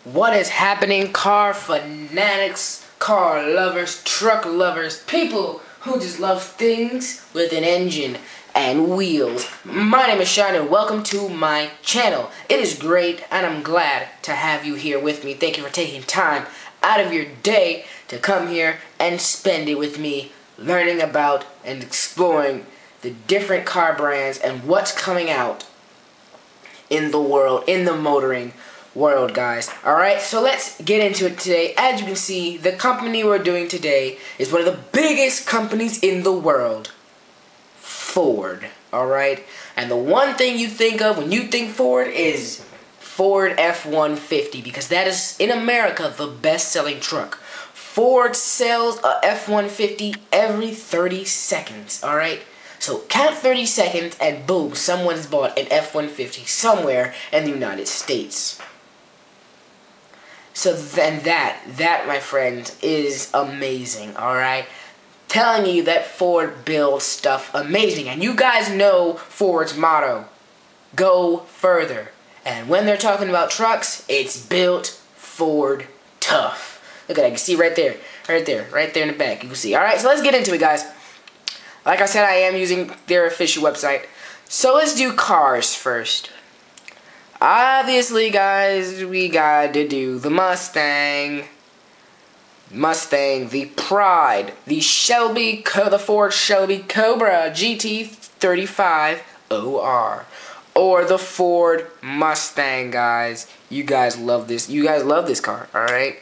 What is happening, car fanatics, car lovers, truck lovers, people who just love things with an engine and wheels? My name is Sean and welcome to my channel. It is great and I'm glad to have you here with me. Thank you for taking time out of your day to come here and spend it with me, learning about and exploring the different car brands and what's coming out in the world, in the motoring world, guys. Alright, so let's get into it today. As you can see, the company we're doing today is one of the biggest companies in the world, Ford. Alright, and the one thing you think of when you think Ford is Ford F-150, because that is, in America, the best-selling truck. Ford sells a F-150 every 30 seconds, alright? So count 30 seconds and boom, someone's bought an F-150 somewhere in the United States. So then that my friends, is amazing, alright? Telling you that Ford builds stuff amazing. And you guys know Ford's motto, go further. And when they're talking about trucks, it's built Ford tough. Look at that, you can see right there in the back, you can see. Alright, so let's get into it, guys. Like I said, I am using their official website. So let's do cars first. Obviously, guys, we got to do the Mustang, the Pride, the Ford Shelby Cobra GT35OR, or the Ford Mustang, guys. You guys love this. You guys love this car, all right?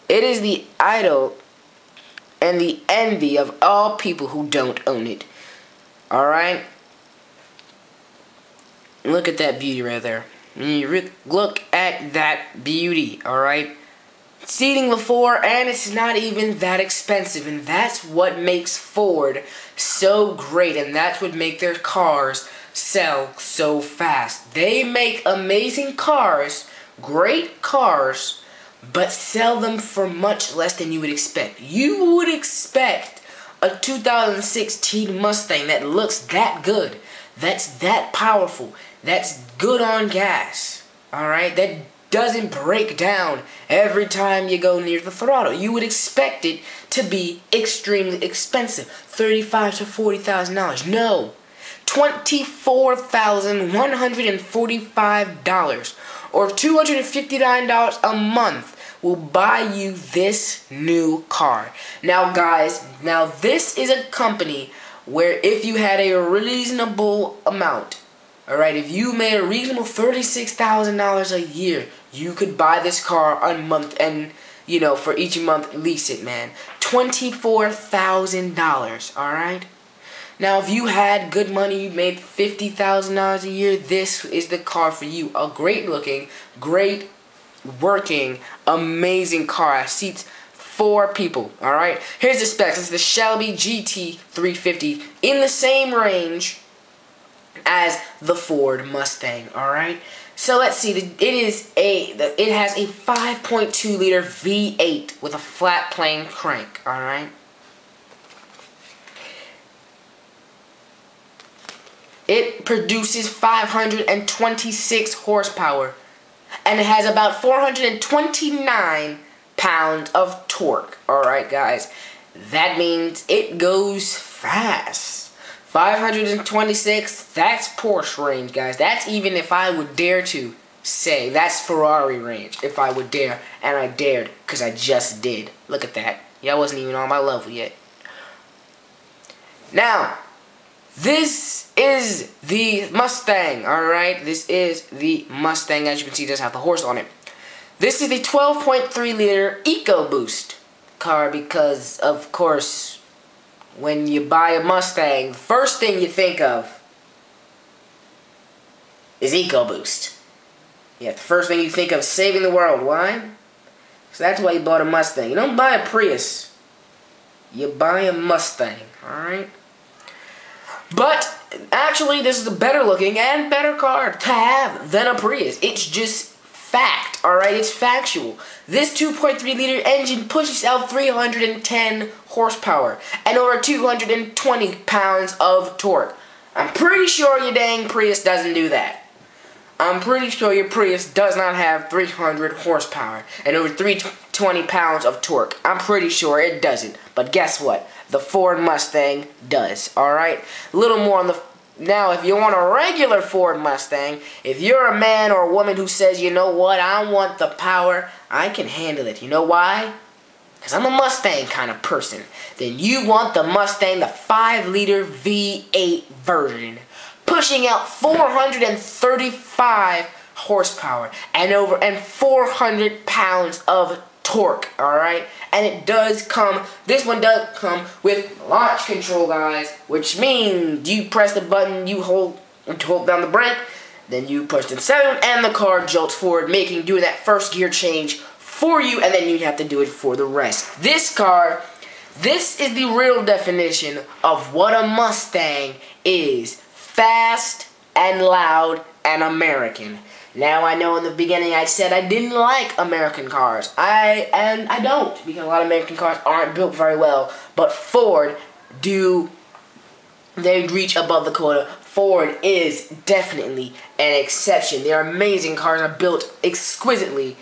It is the idol and the envy of all people who don't own it. Alright? Look at that beauty right there. Look at that beauty, alright? Seating the four, and it's not even that expensive. And that's what makes Ford so great. And that's what makes their cars sell so fast. They make amazing cars, great cars, but sell them for much less than you would expect. You would expect a 2016 Mustang that looks that good, that's that powerful, that's good on gas, alright, that doesn't break down every time you go near the throttle. You would expect it to be extremely expensive, $35,000 to $40,000. No, $24,145 or $259 a month will buy you this new car. Now, guys, this is a company where if you had a reasonable amount, alright, if you made a reasonable $36,000 a year, you could buy this car a month and, you know, for each month, lease it, man. $24,000, alright? Now, if you had good money, you made $50,000 a year, this is the car for you. A great looking, great working, amazing car. It seats 4 people, alright? Here's the specs. It's the Shelby GT350 in the same range as the Ford Mustang, alright? So let's see, it has a 5.2 liter V8 with a flat plane crank, alright? It produces 526 horsepower, and it has about 429 pounds of torque. Alright, guys, that means it goes fast. 526, that's Porsche range, guys. That's even if I would dare to say, that's Ferrari range, if I would dare, and I dared, because I just did. Look at that. Y'all wasn't even on my level yet. Now, this is the Mustang, alright? This is the Mustang. As you can see, it does have the horse on it. This is the 12.3 liter EcoBoost car because, of course, when you buy a Mustang, the first thing you think of is EcoBoost. Yeah, the first thing you think of is saving the world. Why? So that's why you bought a Mustang. You don't buy a Prius. You buy a Mustang, alright? But, actually, this is a better looking and better car to have than a Prius. It's just fact, alright? It's factual. This 2.3 liter engine pushes out 310 horsepower and over 220 pounds of torque. I'm pretty sure your dang Prius doesn't do that. I'm pretty sure your Prius does not have 300 horsepower and over 320 pounds of torque. I'm pretty sure it doesn't. But guess what? The Ford Mustang does. Alright? A little more on the... Now, if you want a regular Ford Mustang, if you're a man or a woman who says, you know what, I want the power, I can handle it. You know why? Because I'm a Mustang kind of person. Then you want the Mustang, the 5-liter V8 version, pushing out 435 horsepower and 400 pounds of torque, alright? And it does come, this one does come with launch control, guys, which means you press the button, you hold down the brake, then you push the 7 and the car jolts forward, doing that first gear change for you, and then you have to do it for the rest. This car, this is the real definition of what a Mustang is. Fast and loud and American. Now, I know in the beginning I said I didn't like American cars. I don't, because a lot of American cars aren't built very well. But Ford they reach above the quota. Ford is definitely an exception. Their amazing cars are built exquisitely,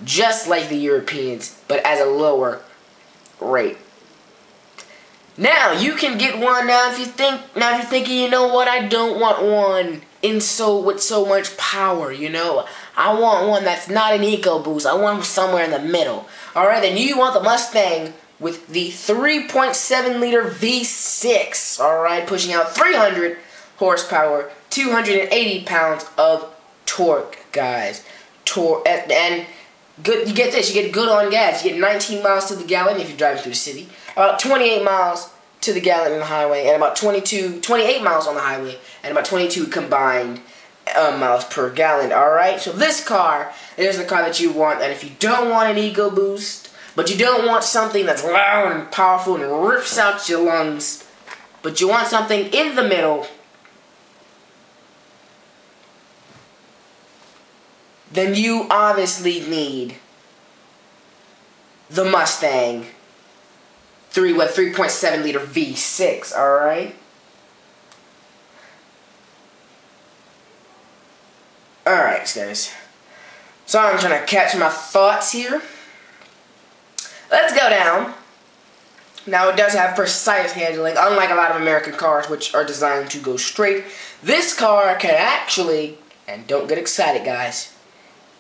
just like the Europeans, but at a lower rate. Now, you can get one now if you're thinking, you know what, I don't want one with so much power, you know. I want one that's not an EcoBoost. I want somewhere in the middle. Alright, then you want the Mustang with the 3.7-liter V6, alright, pushing out 300 horsepower, 280 pounds of torque, guys. And good, you get this, you get good on gas. You get 19 miles to the gallon if you're driving through the city, about 28 miles to the gallon on the highway, and about 28 miles on the highway, and about 22 combined miles per gallon. Alright, so this car is the car that you want, and if you don't want an EcoBoost, but you don't want something that's loud and powerful and rips out your lungs, but you want something in the middle, then you obviously need the Mustang 3.7-liter V6, alright? Alright, guys. So I'm trying to catch my thoughts here. Let's go down. Now, it does have precise handling, unlike a lot of American cars, which are designed to go straight. This car can actually, and don't get excited, guys,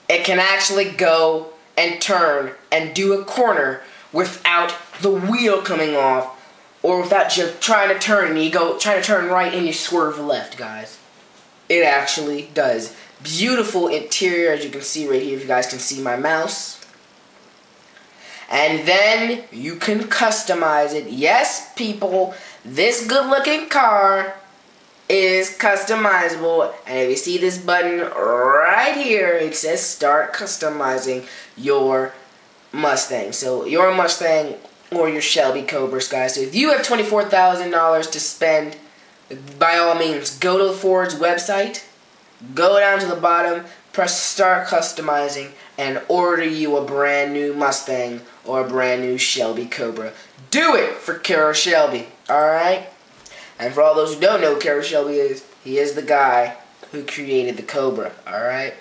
it can actually go and turn and do a corner without the wheel coming off, or without you trying to turn and trying to turn right and you swerve left, guys. It actually does. Beautiful interior, as you can see right here, if you guys can see my mouse. And then you can customize it. Yes, people, this good-looking car is customizable, and if you see this button right here, it says start customizing your Mustang. So your Mustang or your Shelby Cobras, guys. So if you have $24,000 to spend, by all means, go to Ford's website, go down to the bottom, press start customizing, and order you a brand new Mustang or a brand new Shelby Cobra. Do it for Carroll Shelby, alright? And for all those who don't know who Carroll Shelby is, he is the guy who created the Cobra, alright?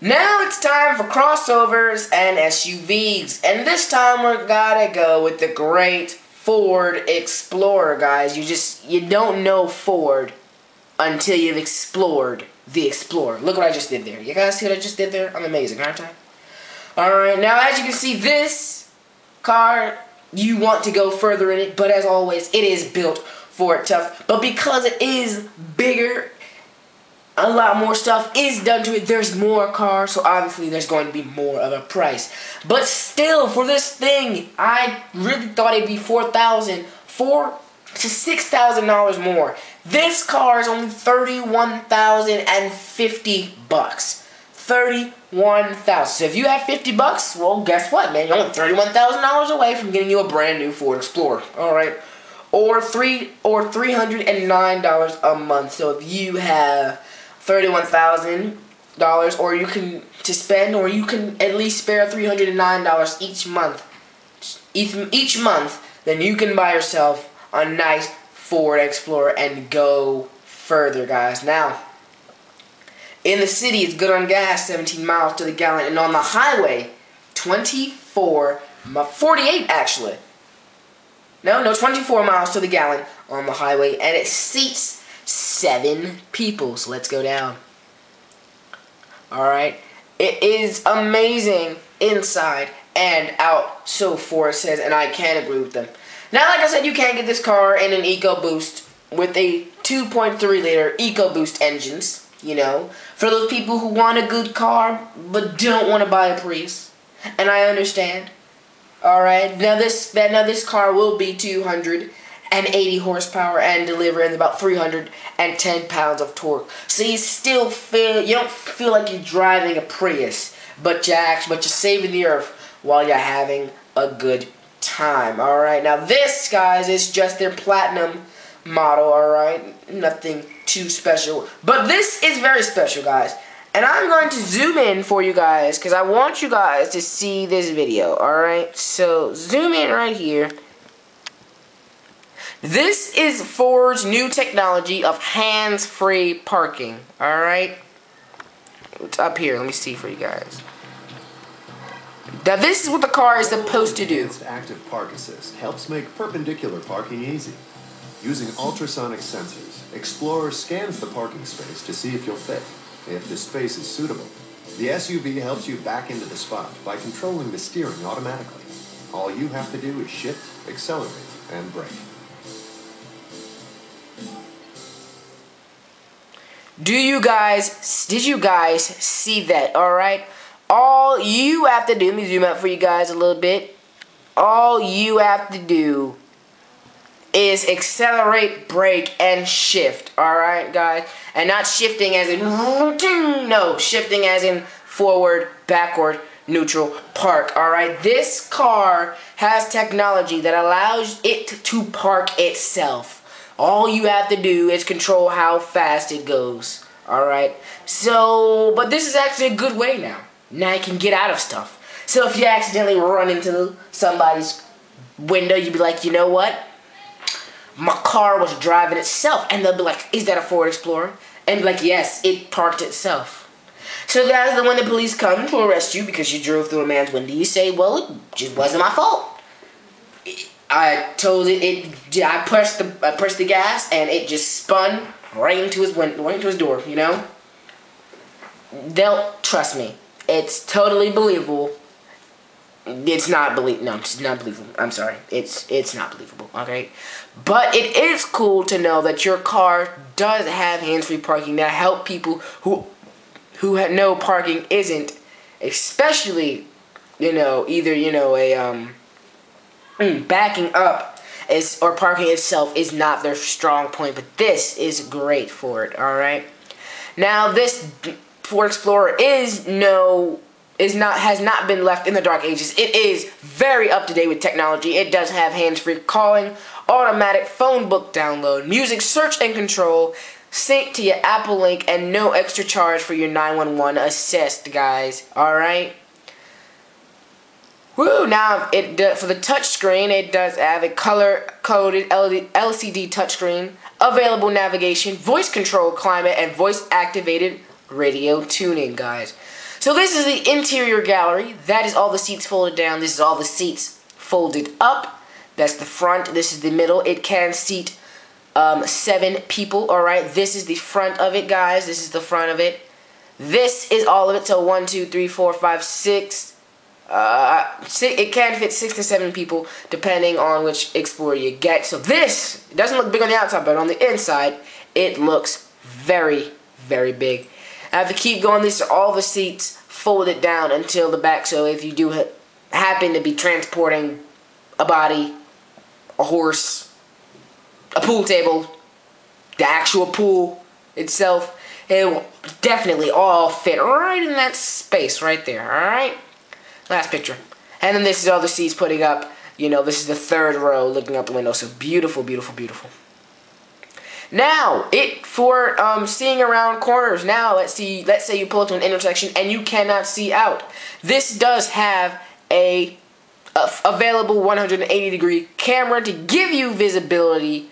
Now it's time for crossovers and SUVs. And this time we're gotta go with the great Ford Explorer, guys. You don't know Ford until you've explored the Explorer. Look what I just did there. You guys see what I just did there? I'm amazing, aren't I? Alright, now as you can see, this car, you want to go further in it, but as always, it is built for it tough. But because it is bigger, a lot more stuff is done to it. There's more cars, so obviously there's going to be more of a price. But still, for this thing, I really thought it'd be $4,000 to $6,000 more. This car is only $31,050. $31,000. So if you have $50, well, guess what, man? You're only $31,000 away from getting you a brand new Ford Explorer. All right, or $309 a month. So if you have $31,000, or you can or you can at least spare $309 each month, then you can buy yourself a nice Ford Explorer and go further, guys. Now, In the city, it's good on gas, 17 miles to the gallon, and on the highway, 48 actually. No, 24 miles to the gallon on the highway, and it seats 7 people. So let's go down. Alright. It is amazing inside and out, so far it says, and I can agree with them. Now, like I said, you can get this car in an EcoBoost with a 2.3 liter EcoBoost engines, you know, for those people who want a good car but don't want to buy a Prius. And I understand. Alright, now this car will be 280 horsepower and deliver in about 310 pounds of torque. So you don't feel like you're driving a Prius, but you're saving the earth while you're having a good time. Alright, now this, guys, is just their platinum model. Alright, nothing too special, but this is very special, guys. And I'm going to zoom in for you guys because I want you guys to see this video, alright? So, zoom in right here. This is Ford's new technology of hands-free parking, alright? It's up here, let me see for you guys. Now, this is what the car is supposed to do. Advanced Active Park Assist helps make perpendicular parking easy. Using ultrasonic sensors, Explorer scans the parking space to see if you'll fit. If the space is suitable, the SUV helps you back into the spot by controlling the steering automatically. All you have to do is shift, accelerate, and brake. Did you guys see that, alright? All you have to do, let me zoom out for you guys a little bit. All you have to do is accelerate, brake, and shift, alright, guys? And not shifting as in, no, shifting as in forward, backward, neutral, park, alright? This car has technology that allows it to park itself. All you have to do is control how fast it goes, alright? So, but this is actually a good way now. Now you can get out of stuff. So if you accidentally run into somebody's window, you'd be like, you know what? My car was driving itself. And they'll be like, is that a Ford Explorer? And be like, yes, it parked itself. So that's when the police come to arrest you because you drove through a man's window. You say, well, it just wasn't my fault. I told it, I pressed the gas and it just spun right into his window, right into his door, you know? They'll trust me. It's totally believable. It's not no, it's not believable. I'm sorry. It's not believable, okay? But it is cool to know that your car does have hands-free parking that help people who know parking isn't, especially, you know, either, you know, backing up or parking itself is not their strong point, but this is great for it, alright? Now, this Ford Explorer has not been left in the dark ages. It is very up to date with technology. It does have hands-free calling, automatic phone book download, music search and control, sync to your Apple Link, and no extra charge for your 911 assist, guys. Alright? Woo! Now, for the touchscreen, it does have a color-coded LCD touchscreen, available navigation, voice control, climate, and voice-activated radio tuning, guys. So this is the interior gallery. That is all the seats folded down. This is all the seats folded up. That's the front. This is the middle. It can seat 7 people, alright? This is the front of it, guys. This is the front of it. This is all of it. So 1, 2, 3, 4, 5, 6. It can fit 6 to 7 people depending on which Explorer you get. So this, it doesn't look big on the outside, but on the inside, it looks very, very big. I have to keep going. These are all the seats folded down until the back. So if you do happen to be transporting a body, a horse, a pool table, the actual pool itself, it will definitely all fit right in that space right there. Alright? Last picture. And then this is all the seats putting up. You know, this is the third row looking out the window. So beautiful, beautiful, beautiful. Now, for seeing around corners. Now, let's say you pull up to an intersection and you cannot see out. This does have a available 180-degree camera to give you visibility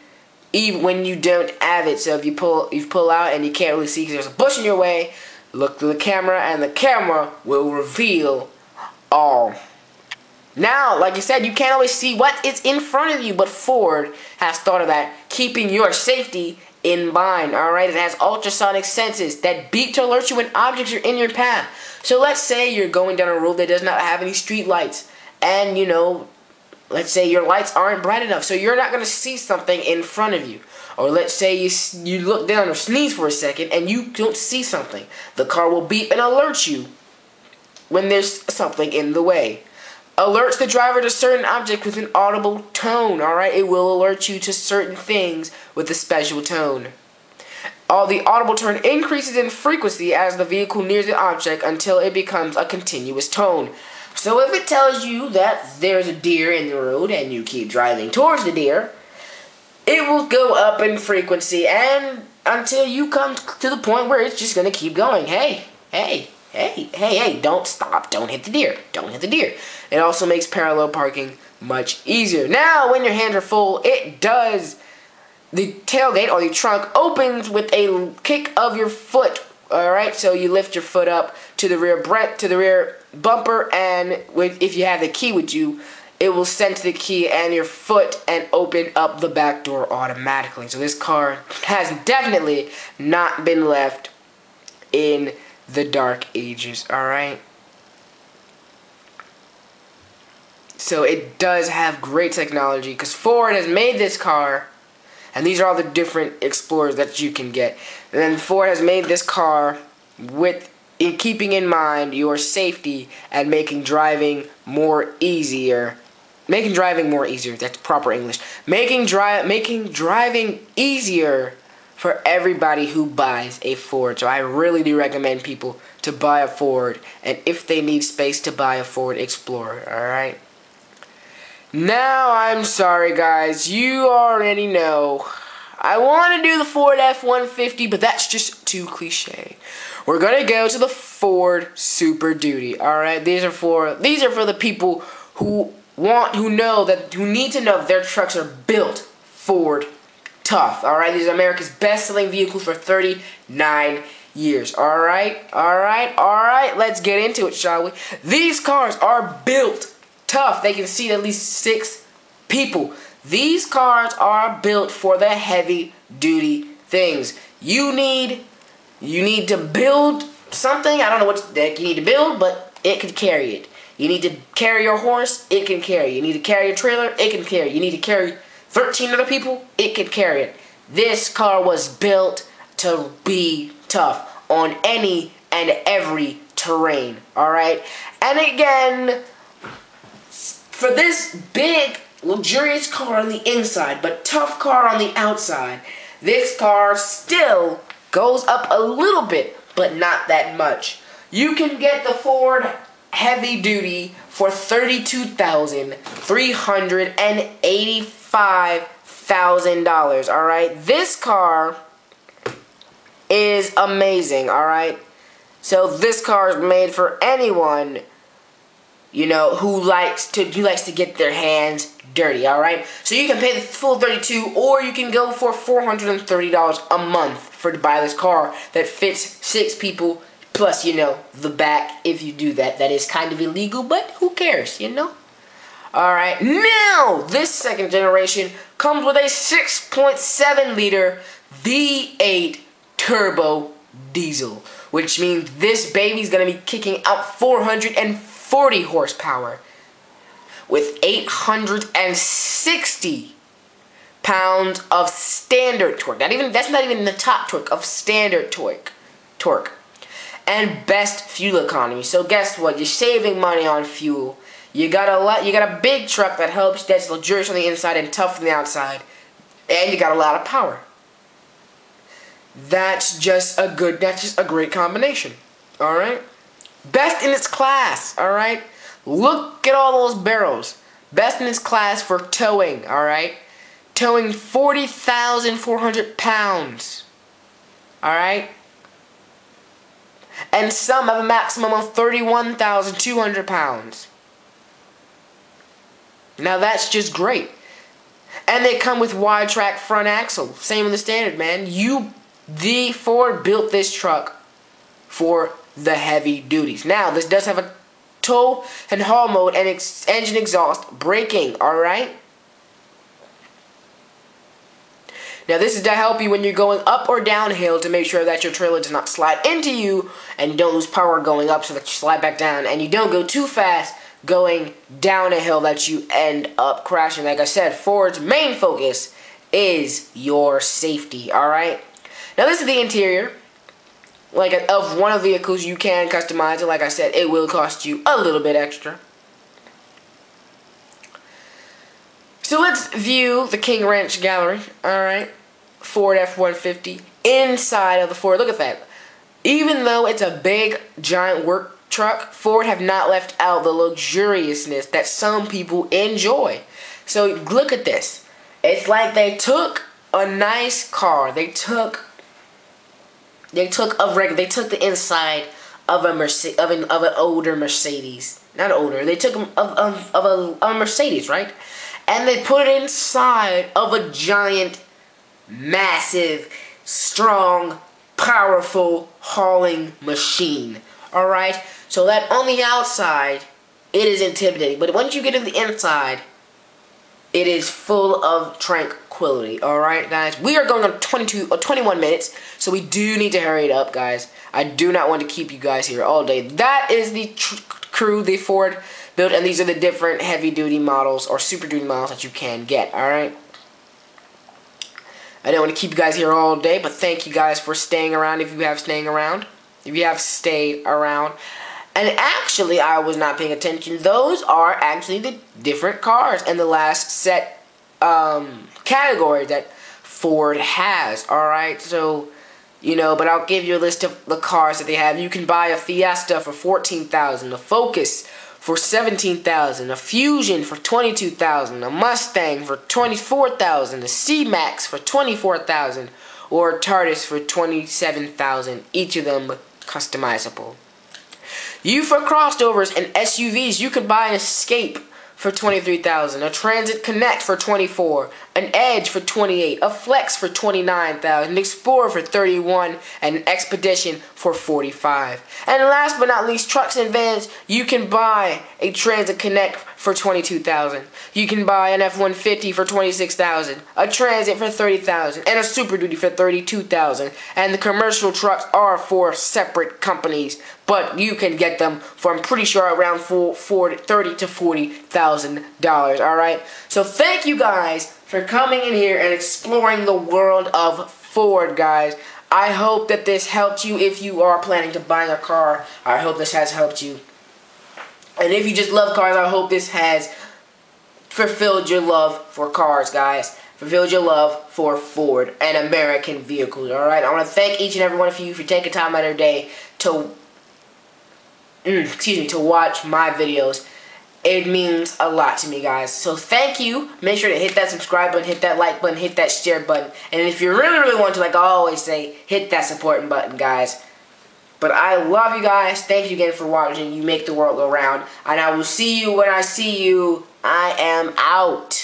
even when you don't have it. So if you pull out and you can't really see because there's a bush in your way, look to the camera, and the camera will reveal all. Now, like I said, you can't always see what is in front of you, but Ford has thought of that, keeping your safety in mind, alright? It has ultrasonic senses that beep to alert you when objects are in your path. So let's say you're going down a road that does not have any street lights, and you know, let's say your lights aren't bright enough, so you're not going to see something in front of you. Or let's say you look down or sneeze for a second and you don't see something. The car will beep and alert you when there's something in the way. Alerts the driver to certain objects with an audible tone, alright? It will alert you to certain things with a special tone. The audible tone increases in frequency as the vehicle nears the object until it becomes a continuous tone. So if it tells you that there's a deer in the road and you keep driving towards the deer, it will go up in frequency and until you come to the point where it's just going to keep going. Hey, don't stop. Don't hit the deer. Don't hit the deer. It also makes parallel parking much easier. Now, when your hands are full, the tailgate or the trunk opens with a kick of your foot. Alright, so you lift your foot up to the rear bumper, and if you have the key with you, it will sense the key and your foot and open up the back door automatically. So this car has definitely not been left in the dark ages, alright? So it does have great technology because Ford has made this car, and these are all the different Explorers that you can get. And then Ford has made this car in keeping in mind your safety and making driving more easier. Making driving more easier. That's proper English. Making driving easier for everybody who buys a Ford. So I really do recommend people to buy a Ford, and if they need space, to buy a Ford Explorer. Alright? Now, I'm sorry guys, you already know. I want to do the Ford F-150, but that's just too cliche. We're going to go to the Ford Super Duty. Alright? These are for the people who need to know that their trucks are built Ford tough. Alright, these are America's best-selling vehicles for 39 years. Alright, let's get into it, shall we? These cars are built tough. They can seat at least 6 people. These cars are built for the heavy-duty things. You need to build something. I don't know what that you need to build, but it can carry it. You need to carry your horse, it can carry. You need to carry a trailer, it can carry. You need to carry 13 other people, it can carry it. This car was built to be tough on any and every terrain, alright? And again, for this big, luxurious car on the inside, but tough car on the outside, this car still goes up a little bit, but not that much. You can get the Ford Heavy Duty for $32,385,000, alright? This car is amazing, alright? So this car is made for anyone, you know, who likes to get their hands dirty, alright? So you can pay the full $32,000, or you can go for $430 a month to buy this car that fits 6 people. Plus, you know, the back, if you do that, that is kind of illegal, but who cares, you know? Alright, now, this second generation comes with a 6.7-liter V8 turbo diesel, which means this baby's going to be kicking out 440 horsepower with 860 pounds of standard torque. That's not even the top torque, of standard torque. And best fuel economy. So guess what? You're saving money on fuel. You got a big truck that's luxurious on the inside and tough on the outside, and you got a lot of power. That's just a great combination. All right? Best in its class, all right? Look at all those barrels. Best in its class for towing, all right? Towing 40,400 pounds. All right? And some have a maximum of 31,200 pounds. Now that's just great. And they come with wide track front axle. Same in the standard, man. The Ford built this truck for the heavy duties. Now, this does have a tow and haul mode and engine exhaust braking, alright? Now, this is to help you when you're going up or downhill to make sure that your trailer does not slide into you and you don't lose power going up so that you slide back down, and you don't go too fast going down a hill that you end up crashing. Like I said, Ford's main focus is your safety, alright? Now, this is the interior. Like, of one of the vehicles, you can customize it. Like I said, it will cost you a little bit extra. So let's view the King Ranch Gallery, alright? Ford F-150 inside of the Ford. Look at that. Even though it's a big, giant work truck, Ford have not left out the luxuriousness that some people enjoy. So look at this. It's like they took a nice car. They took the inside of an older Mercedes. Not older. They took of a Mercedes, right? And they put it inside of a giant, massive, strong, powerful hauling machine. Alright? So that on the outside, it is intimidating. But once you get to the inside, it is full of tranquility. Alright, guys? We are going on 21 minutes, so we do need to hurry it up, guys. I do not want to keep you guys here all day. That is the crew the Ford built, and these are the different heavy-duty models or super-duty models that you can get, alright? I don't want to keep you guys here all day, but thank you guys for staying around if you have stayed around. And actually, I was not paying attention. Those are actually the different cars in the last set category that Ford has, alright? So, you know, but I'll give you a list of the cars that they have. You can buy a Fiesta for $14,000, a Focus for $17,000, a Fusion for $22,000, a Mustang for $24,000, a C-Max for $24,000, or a Tardis for $27,000. Each of them customizable. For crossovers and SUVs, you could buy an Escape for $23,000, a Transit Connect for $24,000, an Edge for $28,000, a Flex for $29,000, an Explorer for $31,000, and an Expedition for $45,000. And last but not least, trucks and vans, you can buy a Transit Connect for $22,000. You can buy an F-150 for $26,000, a Transit for $30,000, and a Super Duty for $32,000. And the commercial trucks are for separate companies, but you can get them for, I'm pretty sure, around $30,000 to $40,000. All right. So thank you guys for coming in here and exploring the world of Ford, guys. I hope that this helped you if you are planning to buy a car. I hope this has helped you. And if you just love cars, I hope this has fulfilled your love for cars, guys. Fulfilled your love for Ford and American vehicles, alright? I want to thank each and every one of you for taking time out of your day to watch my videos. It means a lot to me, guys. So thank you. Make sure to hit that subscribe button, hit that like button, hit that share button. And if you really, really want to, like I always say, hit that supporting button, guys. But I love you guys. Thank you again for watching. You make the world go round. And I will see you when I see you. I am out.